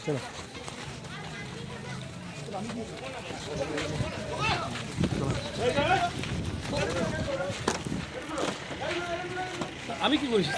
আমি কি করেছি?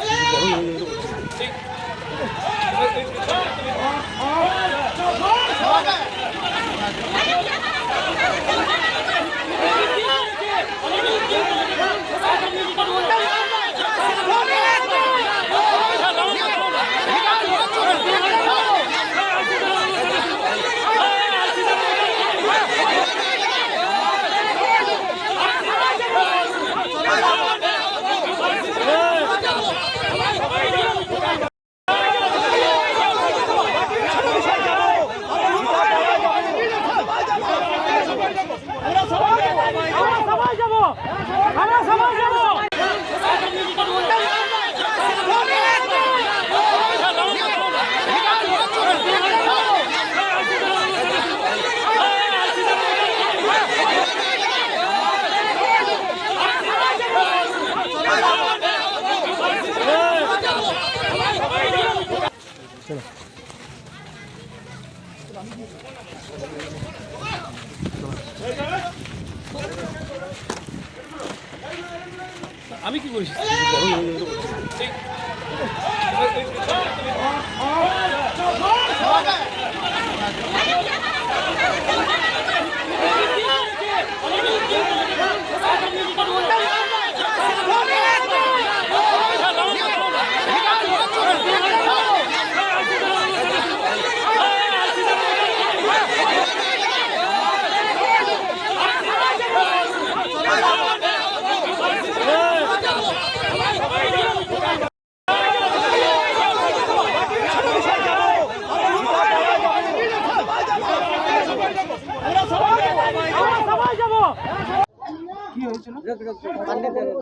আমি কি করেছি?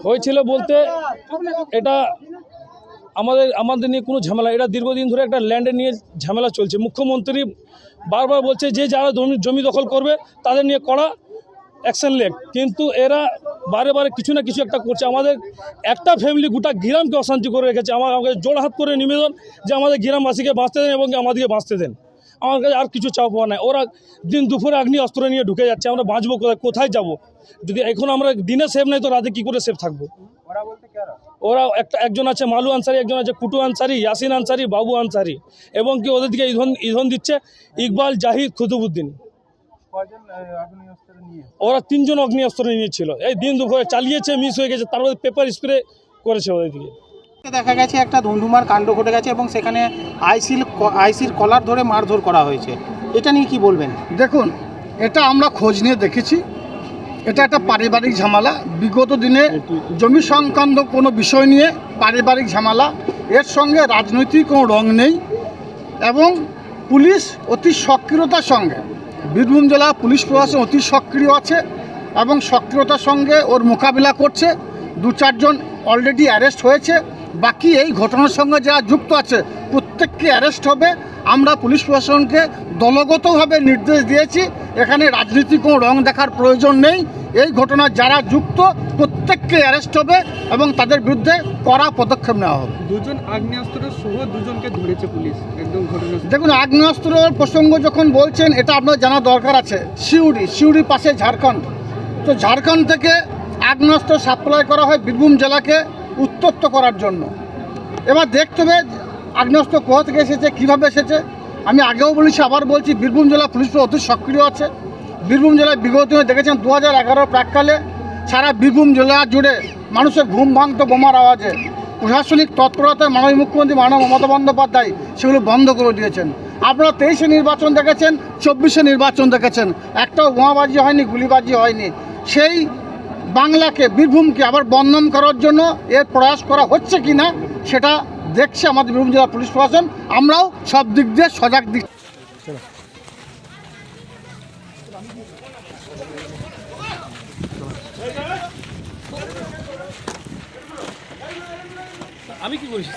হয়েছিল বলতে এটা আমাদের নিয়ে কোনো ঝামেলা, এটা দীর্ঘদিন ধরে একটা ল্যান্ডে নিয়ে ঝামেলা চলছে। মুখ্যমন্ত্রী বারবার বলছে যে যারা জমি দখল করবে তাদের নিয়ে কড়া অ্যাকশন লেগ, কিন্তু এরা বারে বারে কিছু না কিছু একটা করছে। আমাদের একটা ফ্যামিলি গোটা গ্রামকে অশান্তি করে রেখেছে। আমাকে জোড়হাত করে নিবেদন যে আমাদের গ্রামবাসীকে বাঁচতে দেন এবং আমাদেরকে বাঁচতে দেন। আমার কাছে আর কিছু চাওয়া পাওয়া নাই। ওরা দিন দুপুরে আগ্নি অস্ত্র নিয়ে ঢুকে যাচ্ছে। আমরা বাঁচবো কোথায় যাব? যদি এখন আমরা দিনে সেফ নাই তো রাতে কী করে সেফ থাকবো? ওরা একজন আছে মালু আনসারি, একজন আছে কুটু আনসারি, ইয়াসিন আনসারি, বাবু আনসারি, এবং কি ওদের দিকে ইন্ধন দিচ্ছে ইকবাল, জাহিদ, কুতুবুদ্দিন। ওরা 3 জন অগ্নিঅস্ত্র নিয়েছিল। এই দিন দুপুরে চালিয়েছে, মিস হয়ে গেছে, তারপরে পেপার স্প্রে করেছে ওদের দিকে। দেখা গেছে একটা ধুন্ধুমার কাণ্ড ঘটে গেছে এবং সেখানে আইসির কলার ধরে মারধর করা হয়েছে। এটা নিয়ে কি বলবেন? দেখুন, এটা আমরা খোঁজ নিয়ে দেখেছি। এটা একটা পারিবারিক ঝামেলা। বিগত দিনে জমি সংক্রান্ত কোনো বিষয় নিয়ে পারিবারিক ঝামেলা, এর সঙ্গে রাজনৈতিক কোনো রং নেই। এবং পুলিশ অতি সক্রিয়তার সঙ্গে, বীরভূম জেলা পুলিশ প্রশাসন অতি সক্রিয় আছে এবং সক্রিয়তার সঙ্গে ওর মোকাবিলা করছে। 2-4 জন অলরেডি অ্যারেস্ট হয়েছে। বাকি এই ঘটনার সঙ্গে যারা যুক্ত আছে প্রত্যেককে অ্যারেস্ট হবে। আমরা পুলিশ প্রশাসনকে দলগতভাবে নির্দেশ দিয়েছি, এখানে রাজনীতির কোনো রং দেখার প্রয়োজন নেই। এই ঘটনার যারা যুক্ত প্রত্যেককে অ্যারেস্ট হবে এবং তাদের বিরুদ্ধে কড়া পদক্ষেপ নেওয়া হবে। 2 জন আগ্নেয়াস্ত্র সহ 2 জনকে ধরেছে পুলিশ একদম ঘটনা। দেখুন, আগ্নেয়াস্ত্রের প্রসঙ্গ যখন বলছেন, এটা আপনার জানা দরকার আছে। সিউড়ির পাশে ঝাড়খণ্ড, তো ঝাড়খণ্ড থেকে আগ্নেয়াস্ত্র সাপ্লাই করা হয় বীরভূম জেলাকে উত্তপ্ত করার জন্য। এবার দেখতে হবে আগ্নেয়াস্ত্র কোথা থেকে এসেছে, কীভাবে এসেছে। আমি আগেও বলেছি, আবার বলছি, বীরভূম জেলা পুলিশ অতি সক্রিয় আছে। বীরভূম জেলায় বিগত দিনে দেখেছেন 2011 প্রাককালে সারা বীরভূম জেলা জুড়ে মানুষের ঘুম ভাঙত বোমার আওয়াজে। প্রশাসনিক তৎপরতায় মাননীয় মুখ্যমন্ত্রী মমতা বন্দ্যোপাধ্যায় সেগুলো বন্ধ করে দিয়েছেন। আপনারা 23-এ নির্বাচন দেখেছেন, 24-এ নির্বাচন দেখেছেন, একটাও বোমাবাজি হয়নি, গুলিবাজি হয়নি। সেই বাংলাকে, বীরভূমকে আবার বদনাম করার জন্য এর প্রয়াস করা হচ্ছে কি না সেটা দেখছে আমাদের বীরভূম জেলা পুলিশ প্রশাসন। আমরাও সব দিক দিয়ে সজাগ দিচ্ছি। আমি কি করেছি?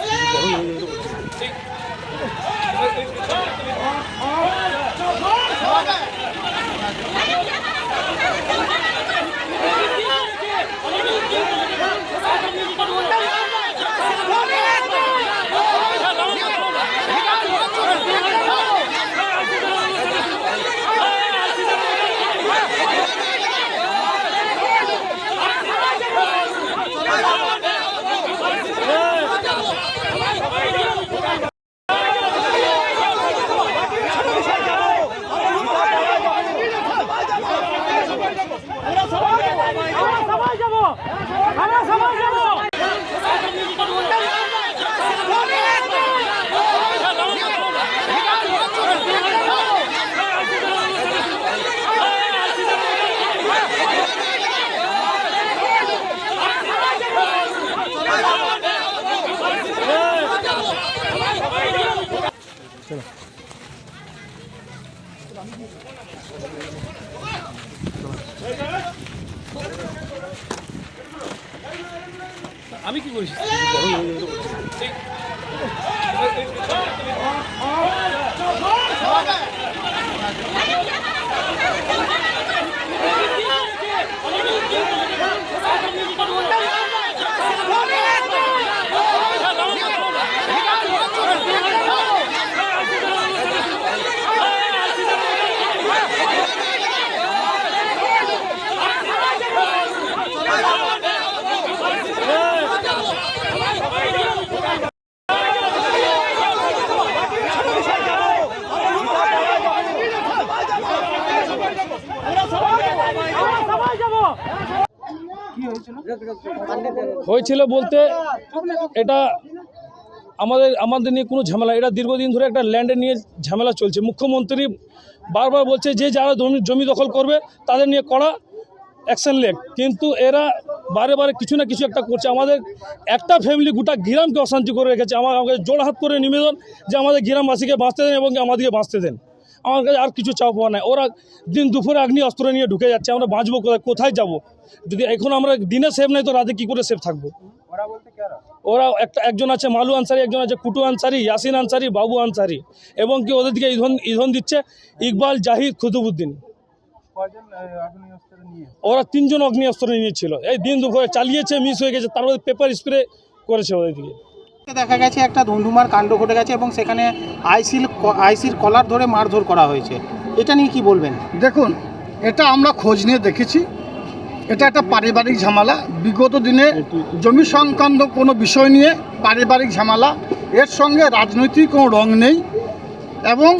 আমি কি করেছি? হয়েছিল বলতে এটা আমাদের নিয়ে কোনো ঝামেলা, এটা দীর্ঘদিন ধরে একটা ল্যান্ডের নিয়ে ঝামেলা চলছে। মুখ্যমন্ত্রী বারবার বলছে যে যারা জমি দখল করবে তাদের নিয়ে কড়া অ্যাকশন লেগ, কিন্তু এরা বারে বারে কিছু না কিছু একটা করছে। আমাদের একটা ফ্যামিলি গোটা গ্রামকে অশান্তি করে রেখেছে। আমাকে জোড়হাত করে নিবেদন যে আমাদের গ্রামবাসীকে বাঁচতে দেন এবং আমাদেরকে বাঁচতে দেন। আমার কাছে আর কিছু চাওয়া পাওয়া নাই। ওরা দিন দুপুরে আগ্নি অস্ত্র নিয়ে ঢুকে যাচ্ছে। আমরা বাঁচবো কোথায় যাব? যদি এখন আমরা দিনে সেফ নাই তো রাতে কী করে সেফ থাকবো? ওরা একজন আছে মালু আনসারি, একজন আছে কুটু আনসারি, ইয়াসিন আনসারি, বাবু আনসারি, এবং কি ওদের দিকে ইন্ধন দিচ্ছে ইকবাল, জাহিদ, কুতুবুদ্দিন। ওরা 3 জন অগ্নিঅস্ত্র নিয়েছিল। এই দিন দুপুরে চালিয়েছে, মিস হয়ে গেছে, তারপরে পেপার স্প্রে করেছে ওদের দিকে। দেখা গেছে একটা ধুন্ধুমার কাণ্ড ঘটে গেছে এবং সেখানে আইসির কলার ধরে মারধর করা হয়েছে। এটা নিয়ে কি বলবেন? দেখুন, এটা আমরা খোঁজ নিয়ে দেখেছি। এটা একটা পারিবারিক ঝামেলা। বিগত দিনে জমি সংক্রান্ত কোনো বিষয় নিয়ে পারিবারিক ঝামেলা, এর সঙ্গে রাজনৈতিক কোনো রং নেই। এবং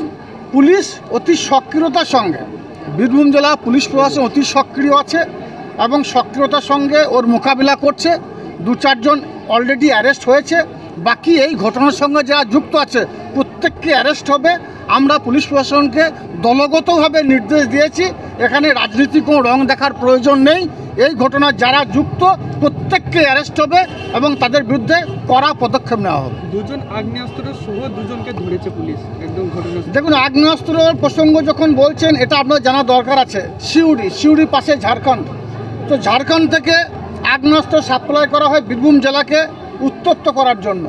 পুলিশ অতি সক্রিয়তার সঙ্গে, বীরভূম জেলা পুলিশ প্রশাসন অতি সক্রিয় আছে এবং সক্রিয়তার সঙ্গে ওর মোকাবিলা করছে। 2-4 জন অলরেডি অ্যারেস্ট হয়েছে। বাকি এই ঘটনার সঙ্গে যারা যুক্ত আছে প্রত্যেককে অ্যারেস্ট হবে। আমরা পুলিশ প্রশাসনকে দলগতভাবে নির্দেশ দিয়েছি, এখানে রাজনীতি কোনো রং দেখার প্রয়োজন নেই। এই ঘটনার যারা যুক্ত প্রত্যেককে অ্যারেস্ট হবে এবং তাদের বিরুদ্ধে কড়া পদক্ষেপ নেওয়া হবে। 2 জন আগ্নেয়াস্ত্র সহ 2 জনকে ধরেছে পুলিশ একদম ঘটনা। দেখুন, আগ্নেয়াস্ত্রের প্রসঙ্গ যখন বলছেন, এটা আপনার জানা দরকার আছে। সিউড়ির পাশে ঝাড়খণ্ড। তো ঝাড়খণ্ড থেকে আগ্নেয়াস্ত্র সাপ্লাই করা হয় বীরভূম জেলাকে উত্তপ্ত করার জন্য।